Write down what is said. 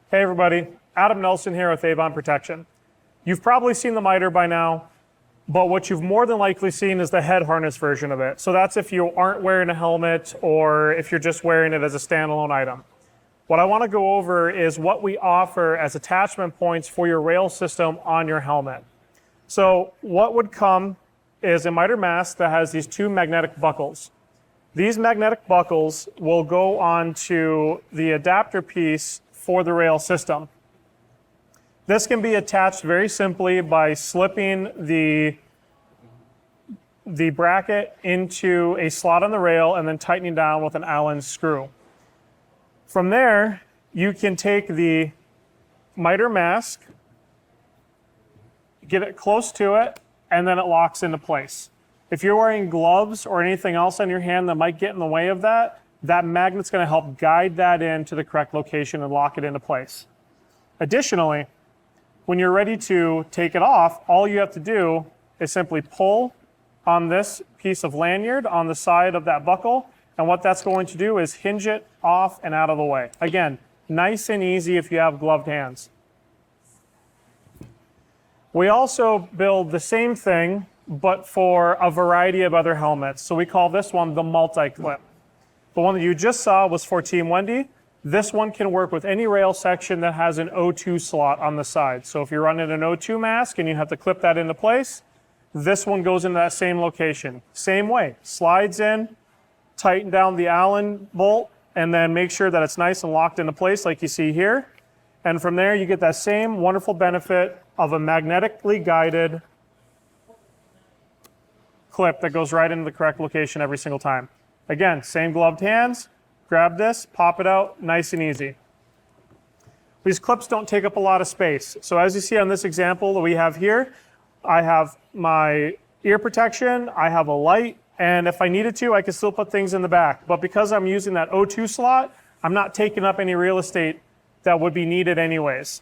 Hey everybody, Adam Nelson here with Avon Protection. You've probably seen the MITR by now, but what you've more than likely seen is the head harness version of it. So that's if you aren't wearing a helmet or if you're just wearing it as a standalone item. What I want to go over is what we offer as attachment points for your rail system on your helmet. So what would come is a MITR mask that has these two magnetic buckles. These magnetic buckles will go onto the adapter piece for the rail system. This can be attached very simply by slipping the bracket into a slot on the rail and then tightening down with an Allen screw. From there, you can take the MITR mask, get it close to it, and then it locks into place. If you're wearing gloves or anything else on your hand that might get in the way of that, that magnet's going to help guide that into the correct location and lock it into place. Additionally, when you're ready to take it off, all you have to do is simply pull on this piece of lanyard on the side of that buckle, and what that's going to do is hinge it off and out of the way. Again, nice and easy if you have gloved hands. We also build the same thing, but for a variety of other helmets. So we call this one the multi-clip. The one that you just saw was for Team Wendy. This one can work with any rail section that has an O2 slot on the side. So if you're running an O2 mask and you have to clip that into place, this one goes into that same location. Same way, slides in, tighten down the Allen bolt, and then make sure that it's nice and locked into place like you see here. And from there, you get that same wonderful benefit of a magnetically guided clip that goes right into the correct location every single time. Again, same gloved hands, grab this, pop it out, nice and easy. These clips don't take up a lot of space. So as you see on this example that we have here, I have my ear protection, I have a light, and if I needed to, I could still put things in the back. But because I'm using that O2 slot, I'm not taking up any real estate that would be needed anyways.